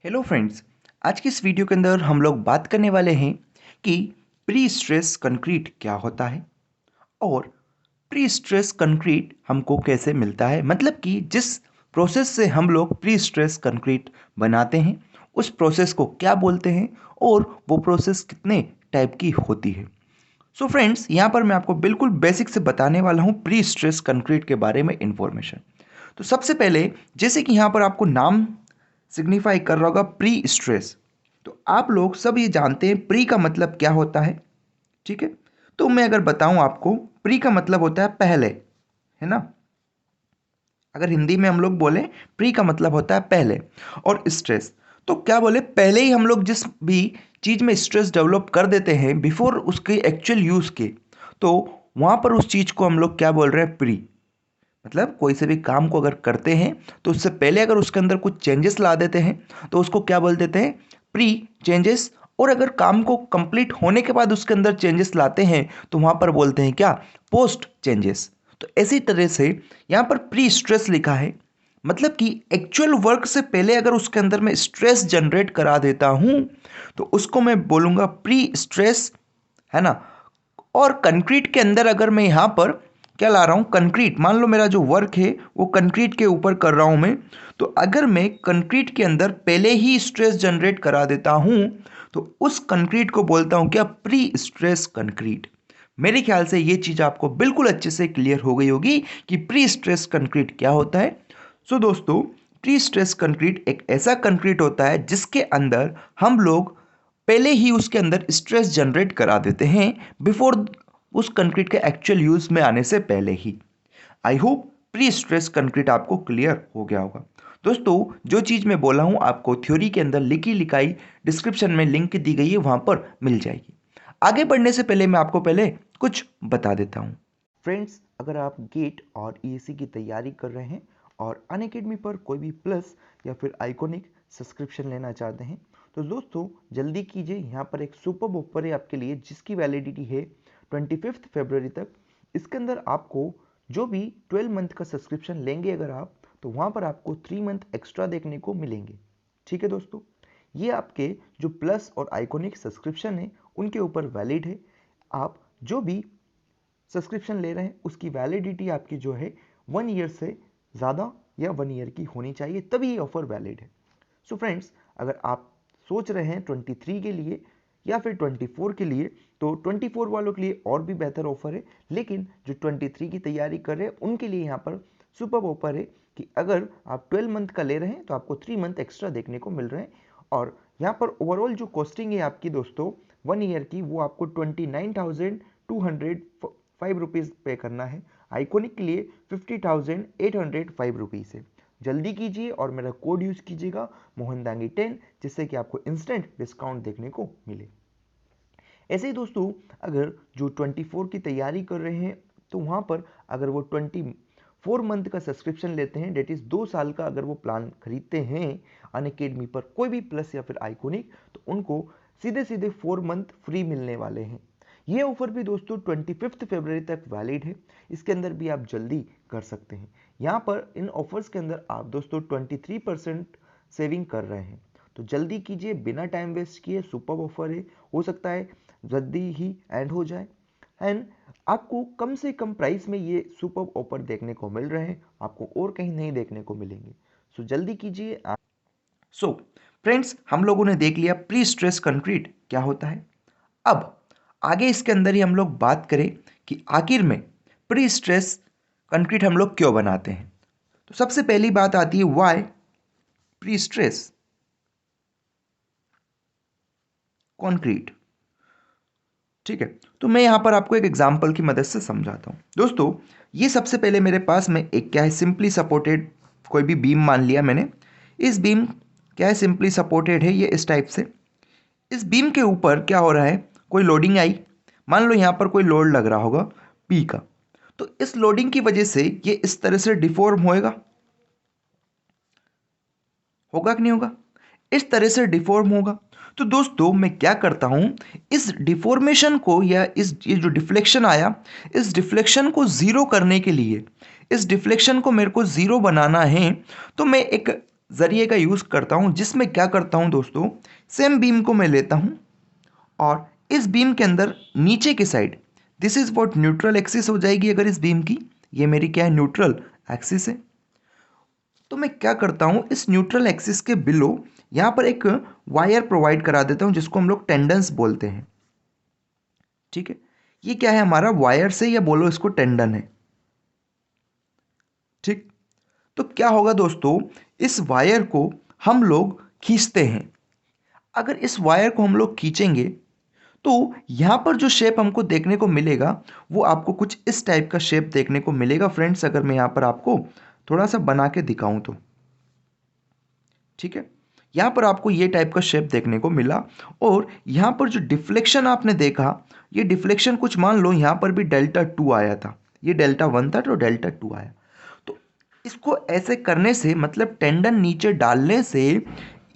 Hello friends. आज की इस वीडियो के अंदर हम लोग बात करने वाले हैं कि प्री स्ट्रेस कंक्रीट क्या होता है और प्री स्ट्रेस कंक्रीट हमको कैसे मिलता है। मतलब कि जिस प्रोसेस से हम लोग प्री स्ट्रेस कंक्रीट बनाते हैं उस प्रोसेस को क्या बोलते हैं और वो प्रोसेस कितने टाइप की होती है। सो फ्रेंड्स, यहाँ पर मैं आपको बिल्कुल बेसिक से बताने वाला हूँ प्री स्ट्रेस कंक्रीट के बारे में इंफॉर्मेशन। तो सबसे पहले, जैसे कि यहाँ पर आपको नाम सिग्निफाई कर रहा होगा प्री स्ट्रेस, तो आप लोग सब ये जानते हैं प्री का मतलब क्या होता है। ठीक है, तो मैं अगर बताऊं आपको, प्री का मतलब होता है पहले, है ना। अगर हिंदी में हम लोग बोले, प्री का मतलब होता है पहले, और स्ट्रेस तो क्या बोले, पहले ही हम लोग जिस भी चीज़ में स्ट्रेस डेवलप कर देते हैं बिफोर उसके एक्चुअल यूज़ के, तो वहाँ पर उस चीज़ को हम लोग क्या बोल रहे हैं, प्री। मतलब कोई से भी काम को अगर करते हैं तो उससे पहले अगर उसके अंदर कुछ चेंजेस ला देते हैं तो उसको क्या बोल देते हैं, प्री चेंजेस। और अगर काम को कंप्लीट होने के बाद उसके अंदर चेंजेस लाते हैं तो वहाँ पर बोलते हैं क्या, पोस्ट चेंजेस। तो इसी तरह से यहाँ पर प्री स्ट्रेस लिखा है, मतलब कि एक्चुअल वर्क से पहले अगर उसके अंदर मैं स्ट्रेस जनरेट करा देता हूँ तो उसको मैं बोलूँगा प्री स्ट्रेस, है ना। और कंक्रीट के अंदर अगर मैं यहाँ पर क्या ला रहा हूँ, कंक्रीट, मान लो मेरा जो वर्क है वो कंक्रीट के ऊपर कर रहा हूँ मैं, तो अगर मैं कंक्रीट के अंदर पहले ही स्ट्रेस जनरेट करा देता हूँ तो उस कंक्रीट को बोलता हूँ क्या, प्री स्ट्रेस कंक्रीट। मेरे ख्याल से ये चीज़ आपको बिल्कुल अच्छे से क्लियर हो गई होगी कि प्री स्ट्रेस कंक्रीट क्या होता है। सो दोस्तों, प्री स्ट्रेस कंक्रीट एक ऐसा कंक्रीट होता है जिसके अंदर हम लोग पहले ही उसके अंदर स्ट्रेस जनरेट करा देते हैं बिफोर उस कंक्रीट के एक्चुअल यूज में आने से पहले ही। I hope pre stress concrete आपको क्लियर हो गया होगा। दोस्तों, जो चीज़ मैं बोला हूँ आपको थ्योरी के अंदर लिखी लिखाई डिस्क्रिप्शन में लिंक दी गई है, वहाँ पर मिल जाएगी। आगे बढ़ने से पहले मैं आपको पहले कुछ बता देता हूँ। फ्रेंड्स, अगर आप गेट और ईएससी की तैयारी कर रहे हैं और अनअकैडमी पर कोई भी प्लस या फिर आइकॉनिक सब्सक्रिप्शन लेना चाहते हैं तो दोस्तों जल्दी कीजिए, यहाँ पर एक सुपर ऑफर है आपके लिए जिसकी वैलिडिटी है 25 फरवरी तक। इसके अंदर आपको जो भी 12 मंथ का सब्सक्रिप्शन लेंगे अगर आप, तो वहाँ पर आपको 3 मंथ एक्स्ट्रा देखने को मिलेंगे। ठीक है दोस्तों, ये आपके जो प्लस और आइकॉनिक सब्सक्रिप्शन है उनके ऊपर वैलिड है। आप जो भी सब्सक्रिप्शन ले रहे हैं उसकी वैलिडिटी आपकी जो है 1 ईयर से ज़्यादा या 1 ईयर की होनी चाहिए, तभी ये ऑफर वैलिड है। सो फ्रेंड्स, अगर आप सोच रहे हैं 23 के लिए या फिर 24 के लिए, तो 24 वालों के लिए और भी बेहतर ऑफर है, लेकिन जो 23 की तैयारी कर रहे हैं उनके लिए यहाँ पर सुपर ऑफर है कि अगर आप 12 मंथ का ले रहे हैं तो आपको 3 मंथ एक्स्ट्रा देखने को मिल रहे हैं। और यहाँ पर ओवरऑल जो कॉस्टिंग है आपकी दोस्तों 1 ईयर की, वो आपको 29,205 रुपीज़ पे करना है। आइकॉनिक के लिए 50,805 रुपीज़ है। जल्दी कीजिए और मेरा कोड यूज़ कीजिएगा मोहनदांगी10, जिससे कि आपको इंस्टेंट डिस्काउंट देखने को मिले। ऐसे ही दोस्तों, अगर जो 24 की तैयारी कर रहे हैं तो वहाँ पर अगर वो 24 मंथ का सब्सक्रिप्शन लेते हैं, डेट इज़ 2 साल का अगर वो प्लान खरीदते हैं अनअकैडमी पर कोई भी प्लस या फिर आइकॉनिक, तो उनको सीधे सीधे 4 मंथ फ्री मिलने वाले हैं। ये ऑफर भी दोस्तों 25 फरवरी तक वैलिड है, इसके अंदर भी आप जल्दी कर सकते हैं। यहाँ पर इन ऑफर्स के अंदर आप दोस्तों 23% सेविंग कर रहे हैं, तो जल्दी कीजिए, बिना टाइम वेस्ट किए। सुपर ऑफर है, हो सकता है जल्दी ही एंड हो जाए, एंड आपको कम से कम प्राइस में ये सुपर ऑफर देखने को मिल रहे हैं, आपको और कहीं नहीं देखने को मिलेंगे। सो जल्दी कीजिए। सो फ्रेंड्स, हम लोगों ने देख लिया प्री स्ट्रेस कंक्रीट क्या होता है। अब आगे इसके अंदर ही हम लोग बात करें कि आखिर में प्री स्ट्रेस कंक्रीट हम लोग क्यों बनाते हैं। तो सबसे पहली बात आती है व्हाई प्री स्ट्रेस कंक्रीट। ठीक है, तो मैं यहाँ पर आपको एक एग्जांपल की मदद से समझाता हूँ। दोस्तों, ये सबसे पहले मेरे पास में एक क्या है, सिंपली सपोर्टेड कोई भी बीम मान लिया मैंने। इस बीम क्या है, सिंपली सपोर्टेड है ये इस टाइप से। इस बीम के ऊपर क्या हो रहा है, कोई लोडिंग आई, मान लो यहाँ पर कोई लोड लग रहा होगा पी का, तो इस लोडिंग की वजह से ये इस तरह से डिफॉर्म होएगा, होगा कि नहीं होगा, इस तरह से डिफॉर्म होगा। तो दोस्तों मैं क्या करता हूं, इस डिफॉर्मेशन को या ये जो डिफ्लेक्शन आया, इस डिफ्लेक्शन को ज़ीरो करने के लिए, इस डिफ्लेक्शन को मेरे को ज़ीरो बनाना है, तो मैं एक ज़रिए का यूज़ करता हूँ, जिसमें क्या करता हूँ दोस्तों, सेम बीम को मैं लेता हूँ और इस बीम के अंदर नीचे की side, this is what neutral axis हो जाएगी अगर इस बीम की, ये मेरी क्या है, न्यूट्रल एक्सिस है। तो मैं क्या करता हूँ, इस न्यूट्रल एक्सिस के बिलो यहाँ पर एक वायर प्रोवाइड करा देता हूँ, जिसको हम लोग टेंडन्स बोलते हैं। ठीक है, ये क्या है हमारा वायर से, या बोलो इसको टेंडन है। ठीक, तो क्या होगा दोस्तों, इस वायर को हम लोग खींचते हैं। अगर इस वायर को हम लोग खींचेंगे तो यहाँ पर जो शेप हमको देखने को मिलेगा वो आपको कुछ इस टाइप का शेप देखने को मिलेगा फ्रेंड्स। अगर मैं यहाँ पर आपको थोड़ा सा बना के दिखाऊं तो, ठीक है, यहाँ पर आपको ये टाइप का शेप देखने को मिला। और यहाँ पर जो डिफ्लेक्शन आपने देखा, ये डिफ्लेक्शन कुछ मान लो यहाँ पर भी डेल्टा 2 आया था, ये डेल्टा 1 था तो डेल्टा 2 आया। तो इसको ऐसे करने से, मतलब टेंडन नीचे डालने से,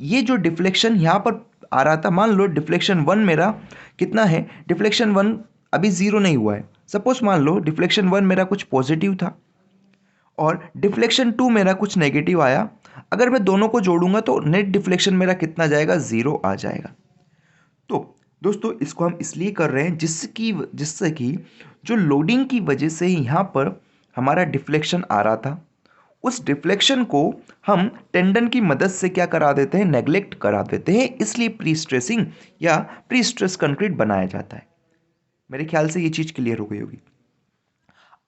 ये जो डिफ्लेक्शन यहाँ पर आ रहा था, मान लो डिफ्लेक्शन 1 मेरा कितना है, डिफ्लेक्शन 1 अभी ज़ीरो नहीं हुआ है, सपोज मान लो डिफ्लेक्शन 1 मेरा कुछ पॉजिटिव था और डिफ्लेक्शन 2 मेरा कुछ नेगेटिव आया। अगर मैं दोनों को जोड़ूंगा तो नेट डिफ्लेक्शन मेरा कितना जाएगा, ज़ीरो आ जाएगा। तो दोस्तों इसको हम इसलिए कर रहे हैं जिससे कि जो लोडिंग की वजह से यहाँ पर हमारा डिफ्लेक्शन आ रहा था, उस डिफ्लेक्शन को हम टेंडन की मदद से क्या करा देते हैं, नेग्लेक्ट करा देते हैं। इसलिए प्री स्ट्रेसिंग या प्री स्ट्रेस कंक्रीट बनाया जाता है। मेरे ख्याल से ये चीज़ क्लियर हो गई होगी।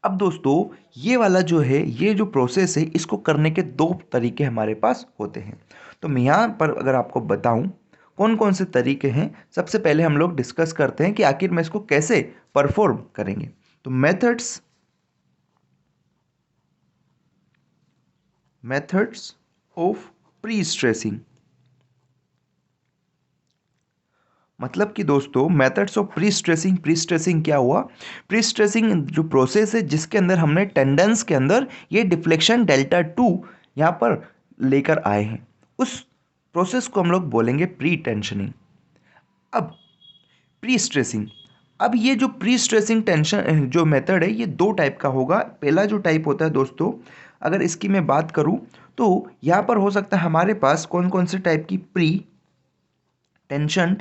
अब दोस्तों ये वाला जो है, ये जो प्रोसेस है, इसको करने के दो तरीके हमारे पास होते हैं। तो मैं यहाँ पर अगर आपको बताऊं कौन कौन से तरीके हैं, सबसे पहले हम लोग डिस्कस करते हैं कि आखिर में इसको कैसे परफॉर्म करेंगे। तो मेथड्स ऑफ प्री स्ट्रेसिंग, मतलब कि दोस्तों मेथड्स ऑफ प्री स्ट्रेसिंग क्या हुआ, प्री स्ट्रेसिंग जो प्रोसेस है जिसके अंदर हमने टेंडेंस के अंदर ये डिफ्लेक्शन डेल्टा 2 यहाँ पर लेकर आए हैं, उस प्रोसेस को हम लोग बोलेंगे प्री टेंशनिंग। अब प्री स्ट्रेसिंग, अब ये जो प्री स्ट्रेसिंग टेंशन जो मेथड है, ये दो टाइप का होगा। पहला जो टाइप होता है दोस्तों, अगर इसकी मैं बात करूं तो यहाँ पर हो सकता है हमारे पास कौन कौन से टाइप की, प्री टेंशन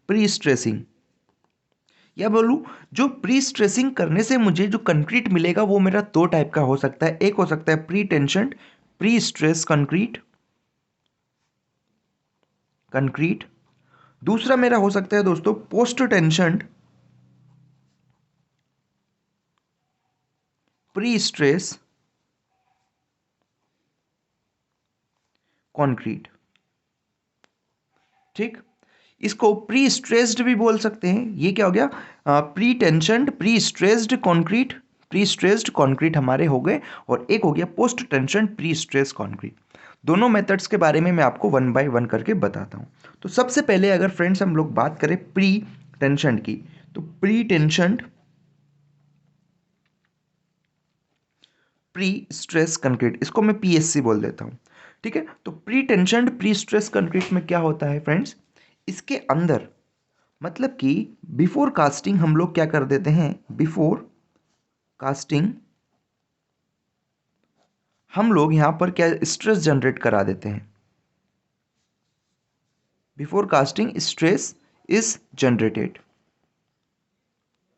प्री स्ट्रेसिंग, या बोलूँ जो प्री स्ट्रेसिंग करने से मुझे जो कंक्रीट मिलेगा वो मेरा दो टाइप का हो सकता है। एक हो सकता है pre tension pre stress concrete, दूसरा मेरा हो सकता है दोस्तों post tension pre stress concrete. ठीक, इसको प्री स्ट्रेस्ड भी बोल सकते हैं। ये क्या हो गया, प्री टेंशनड प्री स्ट्रेस्ड कंक्रीट हमारे हो गए, और एक हो गया post tension pre stress concrete. दोनों मेथड्स के बारे में मैं आपको वन बाय वन करके बताता हूँ। तो सबसे पहले अगर फ्रेंड्स हम लोग बात करें प्री टेंशन की, तो प्री टेंशनड प्री स्ट्रेस कंक्रीट, इसको मैं पीएससी बोल देता हूँ। ठीक है, तो प्री टेंशनड प्री स्ट्रेस कंक्रीट में क्या होता है फ्रेंड्स, इसके अंदर मतलब कि बिफोर कास्टिंग हम लोग क्या कर देते हैं, बिफोर कास्टिंग हम लोग यहां पर क्या स्ट्रेस जनरेट करा देते हैं, before casting stress is generated.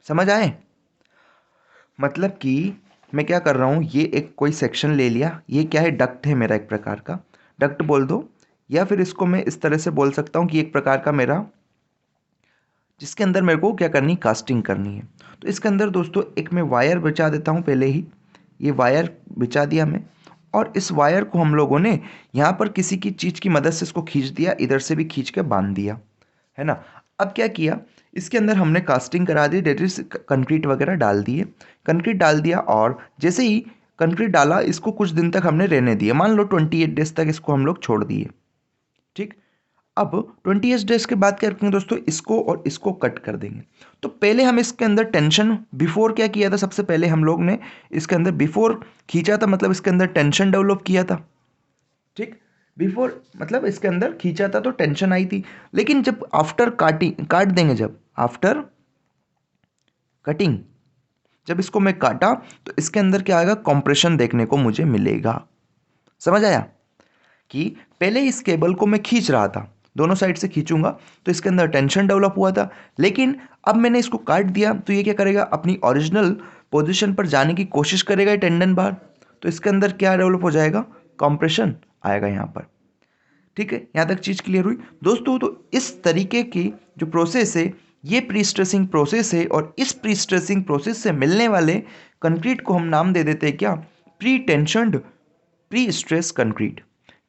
समझ आए, मतलब कि मैं क्या कर रहा हूं, ये एक कोई सेक्शन ले लिया, ये क्या है, डक्ट है मेरा, एक प्रकार का डक्ट बोल दो, या फिर इसको मैं इस तरह से बोल सकता हूं कि एक प्रकार का मेरा, जिसके अंदर मेरे को क्या करनी, कास्टिंग करनी है। तो इसके अंदर दोस्तों एक मैं वायर बिछा देता हूँ, पहले ही ये वायर बिछा दिया मैं, और इस वायर को हम लोगों ने यहाँ पर किसी की चीज़ की मदद से इसको खींच दिया, इधर से भी खींच के बांध दिया, है ना। अब क्या किया, इसके अंदर हमने कास्टिंग करा दी, डेट इज कंक्रीट वगैरह डाल दिए, कंक्रीट डाल दिया, और जैसे ही कंक्रीट डाला इसको कुछ दिन तक हमने रहने दिया, मान लो 28 डेज तक इसको हम लोग छोड़ दिए। ठीक, अब 28 डेज के बाद क्या करेंगे दोस्तों, इसको और इसको कट कर देंगे। तो पहले हम इसके अंदर टेंशन बिफोर क्या किया था, सबसे पहले हम लोग ने इसके अंदर बिफोर खींचा था, मतलब इसके अंदर टेंशन डेवलप किया था। ठीक, बिफोर मतलब इसके अंदर खींचा था तो टेंशन आई थी, लेकिन जब आफ्टर काट देंगे, जब आफ्टर कटिंग जब इसको मैं काटा तो इसके अंदर क्या आएगा, कंप्रेशन देखने को मुझे मिलेगा। समझ आया कि पहले इस केबल को मैं खींच रहा था, दोनों साइड से खींचूंगा तो इसके अंदर टेंशन डेवलप हुआ था, लेकिन अब मैंने इसको काट दिया तो ये क्या करेगा, अपनी ओरिजिनल पोजीशन पर जाने की कोशिश करेगा टेंडन बार, तो इसके अंदर क्या डेवलप हो जाएगा, कंप्रेशन आएगा यहाँ पर। ठीक है, यहाँ तक चीज़ क्लियर हुई दोस्तों। तो इस तरीके की जो प्रोसेस है ये प्री स्ट्रेसिंग प्रोसेस है, और इस प्री स्ट्रेसिंग प्रोसेस से मिलने वाले कंक्रीट को हम नाम दे देते हैं क्या, प्री टेंशनड प्री स्ट्रेस कंक्रीट।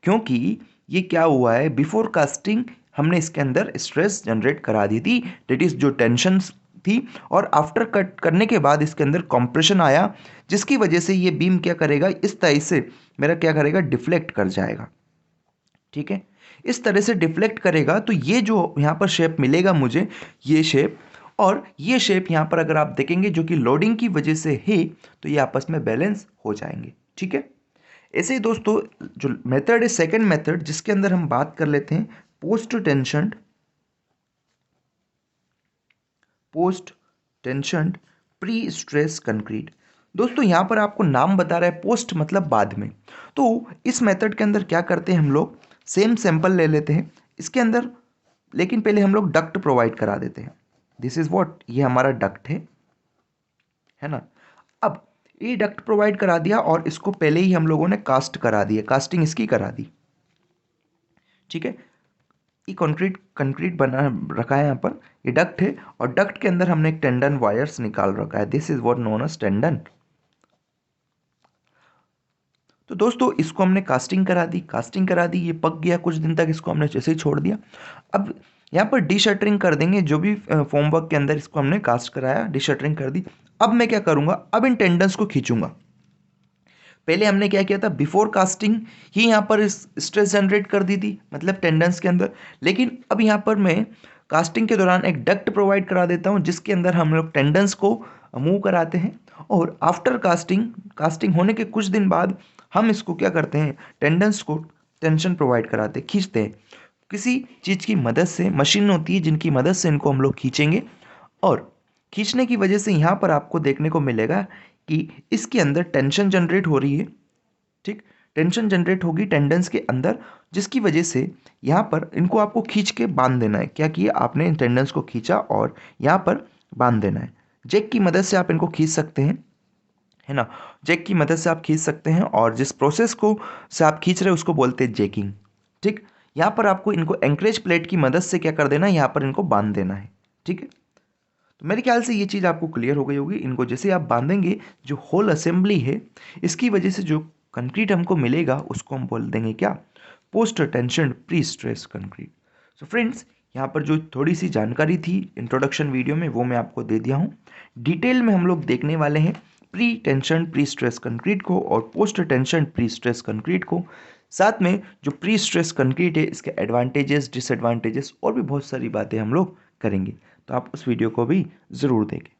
क्योंकि ये क्या हुआ है, बिफोर कास्टिंग हमने इसके अंदर स्ट्रेस जनरेट करा दी थी, डेट इज जो टेंशन थी, और आफ्टर कट करने के बाद इसके अंदर कंप्रेशन आया, जिसकी वजह से ये बीम क्या करेगा, इस तरह से मेरा क्या करेगा, डिफ्लेक्ट कर जाएगा। ठीक है, इस तरह से डिफ्लेक्ट करेगा तो ये जो यहाँ पर शेप मिलेगा मुझे, ये शेप और ये शेप यहाँ पर अगर आप देखेंगे जो कि लोडिंग की वजह से है, तो ये आपस में बैलेंस हो जाएंगे। ठीक है, ऐसे ही दोस्तों जो मेथड है सेकंड मेथड, जिसके अंदर हम बात कर लेते हैं post tension pre stress concrete. दोस्तों यहाँ पर आपको नाम बता रहा है पोस्ट मतलब बाद में, तो इस मेथड के अंदर क्या करते हैं हम लोग, सेम सैंपल ले लेते हैं इसके अंदर, लेकिन पहले हम लोग डक्ट प्रोवाइड करा देते हैं। दिस इज व्हाट, ये हमारा डक्ट है ना। अब ये डक्ट प्रोवाइड करा दिया और इसको पहले ही हम लोगों ने कास्ट करा दिया, कास्टिंग इसकी करा दी। ठीक है, ये कंक्रीट कंक्रीट बना रखा है यहाँ पर, ये डक्ट है और डक्ट के अंदर हमने एक टेंडन वायर्स निकाल रखा है, this is what known as tendon. तो दोस्तों इसको हमने कास्टिंग करा दी, ये पक गया, कुछ दिन तक इसको हमने जैसे ही छोड़ दिया। अब यहाँ पर डीशटरिंग कर देंगे, जो भी फॉर्म वर्क के अंदर इसको हमने कास्ट कराया, डीशटरिंग कर दी। अब मैं क्या करूँगा, अब इन टेंडन्स को खींचूंगा। पहले हमने क्या किया था, बिफोर कास्टिंग ही यहाँ पर स्ट्रेस जनरेट कर दी थी, मतलब टेंडन्स के अंदर, लेकिन अब यहाँ पर मैं कास्टिंग के दौरान एक डक्ट प्रोवाइड करा देता हूँ, जिसके अंदर हम लोग टेंडन्स को मूव कराते हैं, और आफ्टर कास्टिंग होने के कुछ दिन बाद हम इसको क्या करते हैं, टेंडन्स को टेंशन प्रोवाइड कराते हैं, खींचते हैं किसी चीज़ की मदद से, मशीन होती है जिनकी मदद से इनको हम लोग खींचेंगे, और खींचने की वजह से यहाँ पर आपको देखने को मिलेगा कि इसके अंदर टेंशन जनरेट हो रही है। ठीक, टेंशन जनरेट होगी टेंडन्स के अंदर, जिसकी वजह से यहाँ पर इनको आपको खींच के बांध देना है। क्या किया आपने, टेंडन्स को खींचा और यहाँ पर बांध देना है। जैक की मदद से आप इनको खींच सकते हैं, है ना, जैक की मदद से आप खींच सकते हैं, और जिस प्रोसेस को से आप खींच रहे हैं उसको बोलते हैं जैकिंग। ठीक, यहाँ पर आपको इनको एंकरेज प्लेट की मदद से क्या कर देना है, यहाँ पर इनको बांध देना है। ठीक है, तो मेरे ख्याल से ये चीज़ आपको क्लियर हो गई होगी। इनको जैसे आप बांधेंगे, जो होल असेंबली है, इसकी वजह से जो कंक्रीट हमको मिलेगा उसको हम बोल देंगे क्या, post tension pre stress concrete. So friends, यहाँ पर जो थोड़ी सी जानकारी थी इंट्रोडक्शन वीडियो में, वो मैं आपको दे दिया हूँ। डिटेल में हम लोग देखने वाले हैं pre tension pre stress concrete को और post tension pre stress concrete को। साथ में जो प्री स्ट्रेस कंक्रीट है, इसके एडवांटेजेस, डिसएडवांटेजेस और भी बहुत सारी बातें हम लोग करेंगे। तो आप उस वीडियो को भी ज़रूर देखें।